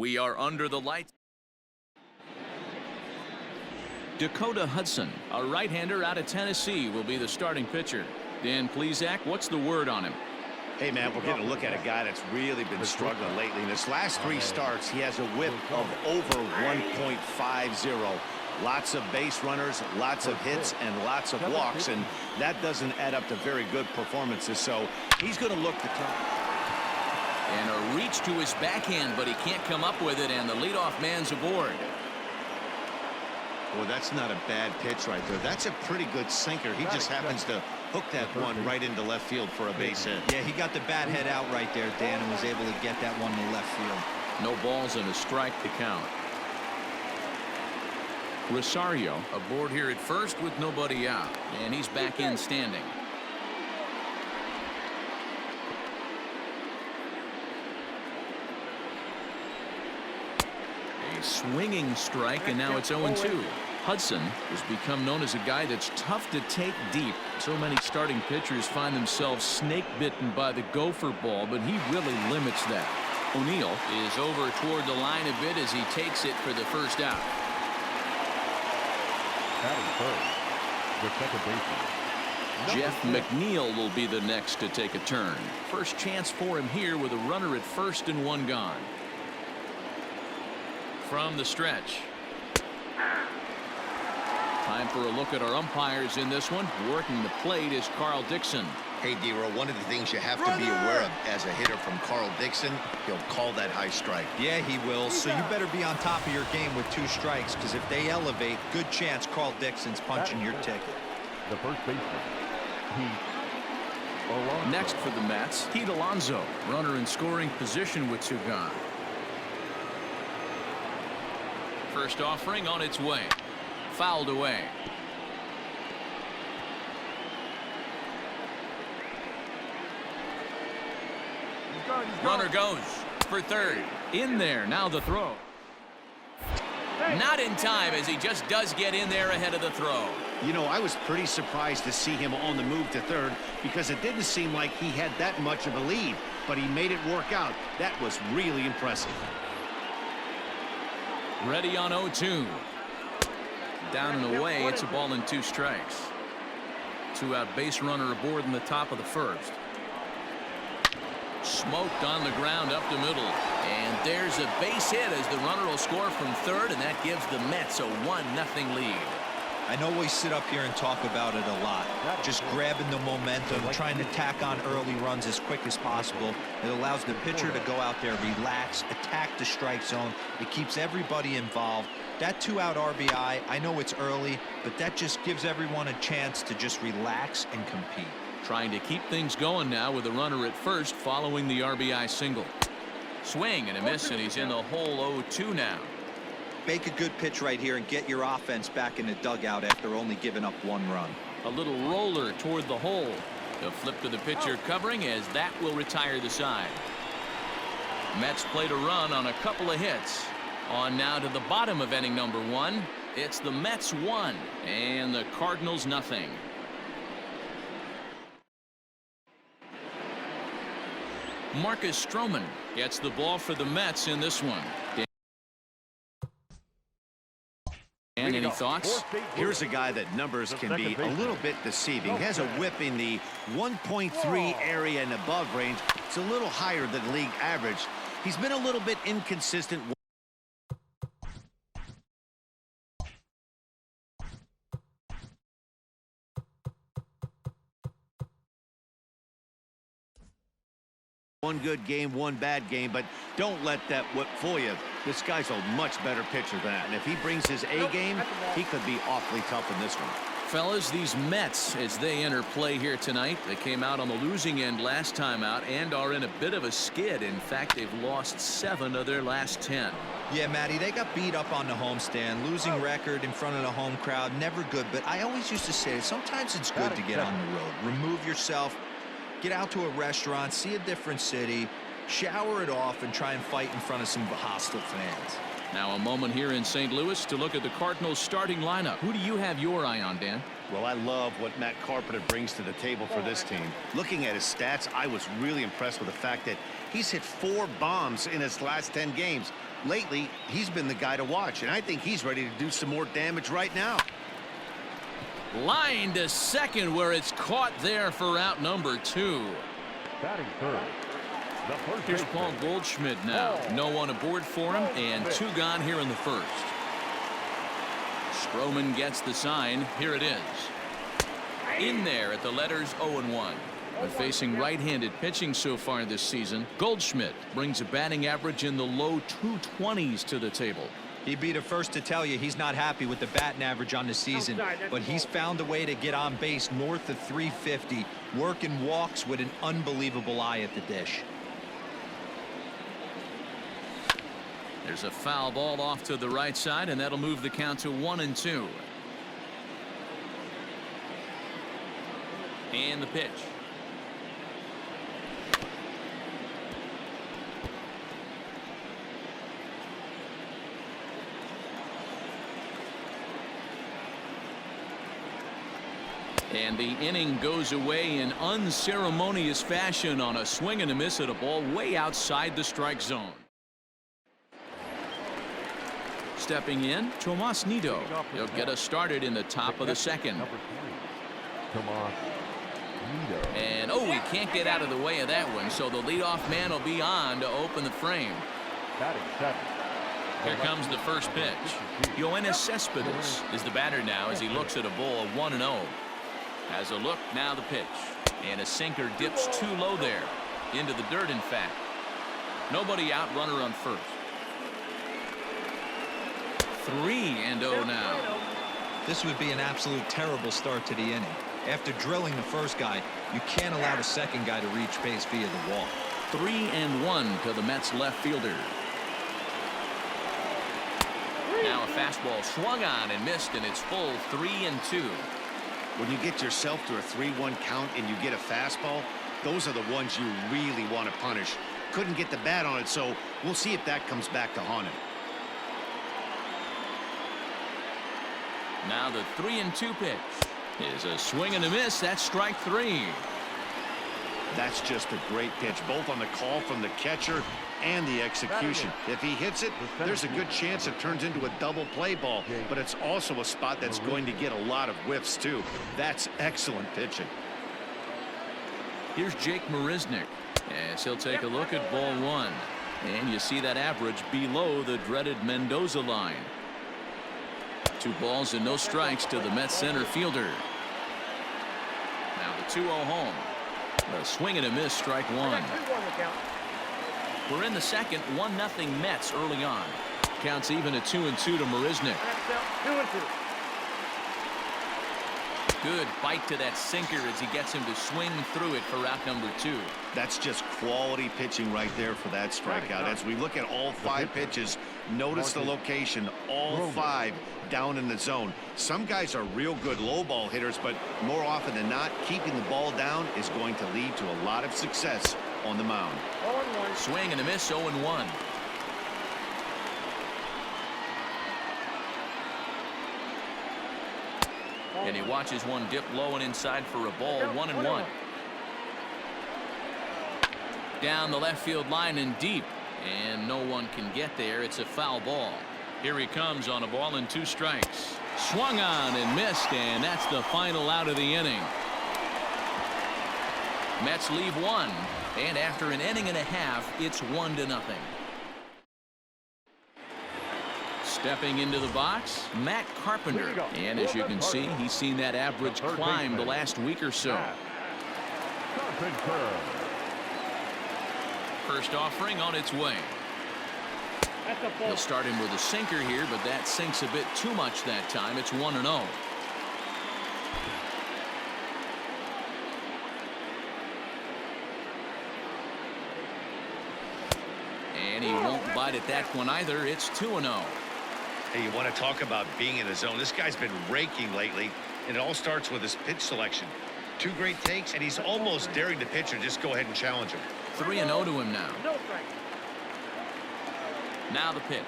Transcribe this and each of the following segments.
We are under the lights. Dakota Hudson, a right-hander out of Tennessee, will be the starting pitcher. Dan Plesac, what's the word on him? Hey, man, we're getting a look at a guy that's really been struggling lately. In his last 3 starts, he has a whip of over 1.50. Lots of base runners, lots of hits, and lots of walks, and that doesn't add up to very good performances. So he's going to look to turn. And a reach to his backhand, but he can't come up with it, and the leadoff man's aboard. Well, that's not a bad pitch right there. That's a pretty good sinker. He just happens to hook that one right into left field for a base hit. Yeah, he got the bat head out right there, Dan, and was able to get that one to left field. No balls and a strike to count. Rosario aboard here at first with nobody out, and he's back in standing. A swinging strike, and now it's 0-2. Hudson has become known as a guy that's tough to take deep. So many starting pitchers find themselves snake bitten by the gopher ball, but he really limits that. O'Neill is over toward the line a bit as he takes it for the first out. The second baseman, Jeff McNeil will be the next to take a turn. First chance for him here with a runner at first and 1 gone. From the stretch. Time for a look at our umpires in this one. Working the plate is Carl Dixon. Hey, D-Roll, one of the things you have to be aware of as a hitter from Carl Dixon, he'll call that high strike. Yeah, he will. So you better be on top of your game with 2 strikes, because if they elevate, good chance Carl Dixon's punching your ticket. the first baseman, Pete Alonso. Next for the Mets, Pete Alonso, runner in scoring position with 2 gone. First offering on its way. Fouled away. Runner goes for third. In there. Now the throw. Not in time, as he just does get in there ahead of the throw. You know, I was pretty surprised to see him on the move to third because it didn't seem like he had that much of a lead, but he made it work out. That was really impressive. Ready on 0-2. Down and away. It's a ball and 2 strikes. 2-out base runner aboard in the top of the first. Smoked on the ground up the middle, and there's a base hit as the runner will score from third, and that gives the Mets a 1-0 lead. I know we sit up here and talk about it a lot, just grabbing the momentum, trying to tack on early runs as quick as possible. It allows the pitcher to go out there, relax, attack the strike zone. It keeps everybody involved. That 2-out RBI, I know it's early, but that just gives everyone a chance to just relax and compete. Trying to keep things going now with a runner at first following the RBI single. Swing and a miss, and he's in the hole 0-2 now. Make a good pitch right here and get your offense back in the dugout after only giving up 1 run. A little roller toward the hole. The flip to the pitcher covering, as that will retire the side. Mets played a run on a couple of hits. On now to the bottom of inning number 1. It's the Mets 1 and the Cardinals nothing. Marcus Stroman gets the ball for the Mets in this one. And any thoughts? Here's a guy that numbers can be a little bit deceiving. He has a whip in the 1.3 area and above range. It's a little higher than league average. He's been a little bit inconsistent. One good game, one bad game, but don't let that whip fool you. This guy's a much better pitcher than that, and if he brings his A game, he could be awfully tough in this one. Fellas, these Mets, as they enter play here tonight, they came out on the losing end last time out and are in a bit of a skid. In fact, they've lost 7 of their last 10. Yeah, Matty, they got beat up on the homestand. Losing record in front of the home crowd, never good. But I always used to say, sometimes it's good to get on the road. Remove yourself. Get out to a restaurant, see a different city, shower it off, and try and fight in front of some hostile fans. Now a moment here in St. Louis to look at the Cardinals starting lineup. Who do you have your eye on, Dan? Well, I love what Matt Carpenter brings to the table for this team. Looking at his stats, I was really impressed with the fact that he's hit 4 bombs in his last 10 games. Lately, he's been the guy to watch, and I think he's ready to do some more damage right now. Line to second, where it's caught there for out number 2. Batting third. The first Here's baseman. Paul Goldschmidt now. No one aboard for him, and 2 gone here in the first. Stroman gets the sign. Here it is. In there at the letters 0-1. But facing right-handed pitching so far this season, Goldschmidt brings a batting average in the low 220s to the table. He'd be the first to tell you he's not happy with the batting average on the season, but he's found a way to get on base north of 350, working walks with an unbelievable eye at the dish. There's a foul ball off to the right side, and that'll move the count to 1-2. And the pitch. And the inning goes away in unceremonious fashion on a swing and a miss at a ball way outside the strike zone. Stepping in, Tomas Nido. He'll get us started in the top of the second. Number 20, Tomas Nido. And oh, he can't get out of the way of that one, so the leadoff man will be on to open the frame. Batting seventh. Here comes the first pitch. Yoenis Cespedes is the batter now as he looks at a ball 1-0. Has a look, now the pitch. And a sinker dips too low there. Into the dirt, in fact. Nobody out, runner on first. 3-0 now. This would be an absolute terrible start to the inning. After drilling the first guy, you can't allow the second guy to reach base via the walk. 3-1 to the Mets left fielder. Now a fastball swung on and missed, and it's full 3-2. When you get yourself to a 3-1 count and you get a fastball, those are the ones you really want to punish. Couldn't get the bat on it, so we'll see if that comes back to haunt him. Now the 3-2 pitch is a swing and a miss. That's strike 3. That's just a great pitch, both on the call from the catcher and the execution. If he hits it, there's a good chance it turns into a double play ball, but it's also a spot that's going to get a lot of whiffs too. That's excellent pitching. Here's Jake Marisnick as he'll take a look at ball 1, and you see that average below the dreaded Mendoza line. 2 balls and no strikes to the Mets center fielder. Now the 2-0 home. A swing and a miss, strike 1. We're in the second, 1-0 Mets early on. Counts even at 2-2 to Marisnick. 2-2. Good bite to that sinker as he gets him to swing through it for out number 2. That's just quality pitching right there for that strikeout. As we look at all 5 pitches, notice the location, all 5 down in the zone. Some guys are real good low ball hitters, but more often than not, keeping the ball down is going to lead to a lot of success on the mound. 0-1. Swing and a miss, 0-1. And he watches one dip low and inside for a ball, 1-1. Down the left field line and deep, and no one can get there. It's a foul ball. Here he comes on a ball and 2 strikes. Swung on and missed, and that's the final out of the inning. Mets leave 1, and after an inning and a half, it's 1-0. Stepping into the box, Matt Carpenter. And as you can see, he's seen that average climb the last week or so. Carpenter. First offering on its way. That's a He'll ball. start him with a sinker here, but that sinks a bit too much that time. It's 1-0. And he won't bite at that one either. It's 2-0. Hey, you want to talk about being in the zone? This guy's been raking lately, and it all starts with his pitch selection. 2 great takes, and he's almost daring the pitcher just go ahead and challenge him. 3-0 to him now. No strike. Now the pitch.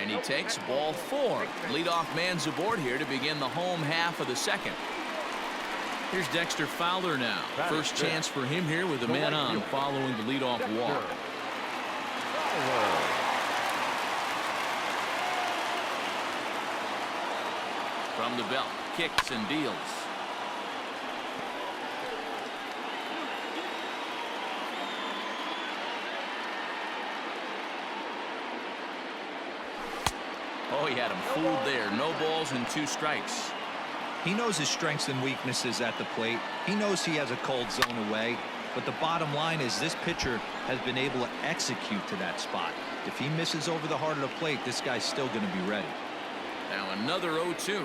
And he takes ball 4. Leadoff man's aboard here to begin the home half of the second. Here's Dexter Fowler now. First chance for him here with a man on following the leadoff walk. From the belt, kicks and deals. Oh, he had him fooled there. No balls and 2 strikes. He knows his strengths and weaknesses at the plate. He knows he has a cold zone away. But the bottom line is this pitcher has been able to execute to that spot. If he misses over the heart of the plate, this guy's still going to be ready. Now another 0-2.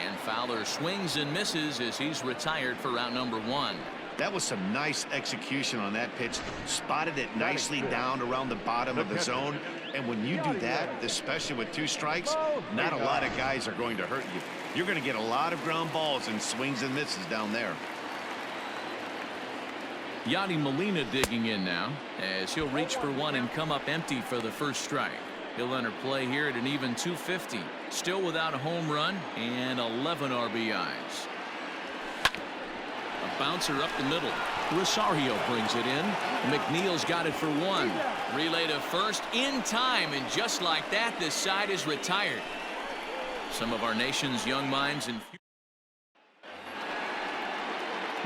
And Fowler swings and misses as he's retired for round number 1. That was some nice execution on that pitch. Spotted it nicely down around the bottom of the zone. And when you do that, especially with 2 strikes, not a lot of guys are going to hurt you. You're going to get a lot of ground balls and swings and misses down there. Yadi Molina digging in now as he'll reach for one and come up empty for the first strike. He'll enter play here at an even 250. Still without a home run and 11 RBIs. A bouncer up the middle. Rosario brings it in. McNeil's got it for 1. Relay to first in time, and just like that, this side is retired. Some of our nation's young minds and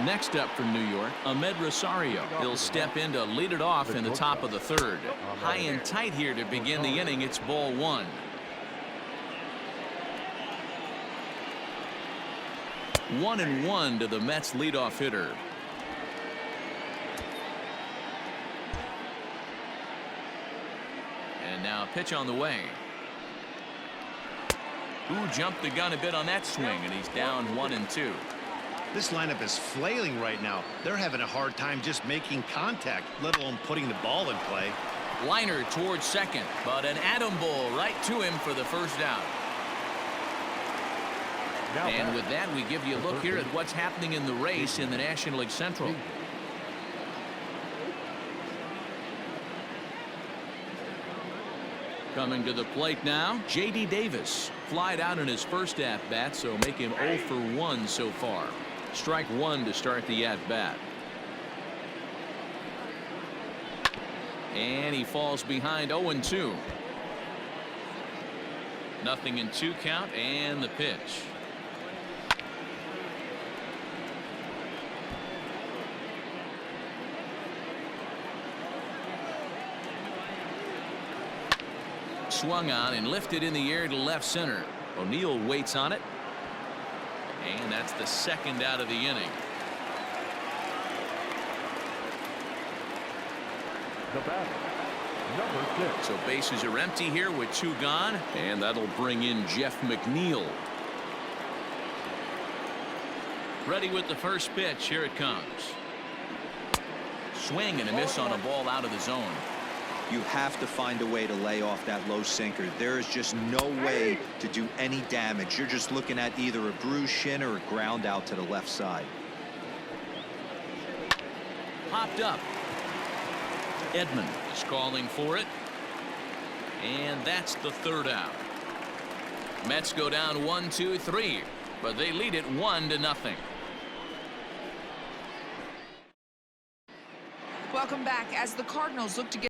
next up from New York, Ahmed Rosario. He'll step in to lead it off in the top of the 3rd. High and tight here to begin the inning. It's ball 1. One and 1 to the Mets leadoff hitter. And now pitch on the way. Ooh, jumped the gun a bit on that swing, and he's down 1 and 2. This lineup is flailing right now. They're having a hard time just making contact, let alone putting the ball in play. Liner towards second, but an atom ball right to him for the first out. And with that, we give you a look here at what's happening in the race in the National League Central. Coming to the plate now, J.D. Davis. Flied out in his first at-bat, so make him 0 for 1 so far. Strike 1 to start the at-bat. And he falls behind 0-2. Nothing in 2 count, and the pitch. Swung on and lifted in the air to left center. O'Neill waits on it. And that's the 2nd out of the inning. The batter, number 6. So bases are empty here with 2 gone, and that'll bring in Jeff McNeil. Ready with the first pitch. Here it comes. Swing and a miss on a ball out of the zone. You have to find a way to lay off that low sinker. There is just no way to do any damage. You're just looking at either a bruised shin or a ground out to the left side. Popped up. Edman is calling for it. And that's the 3rd out. Mets go down 1-2-3, but they lead it 1-0. Welcome back as the Cardinals look to get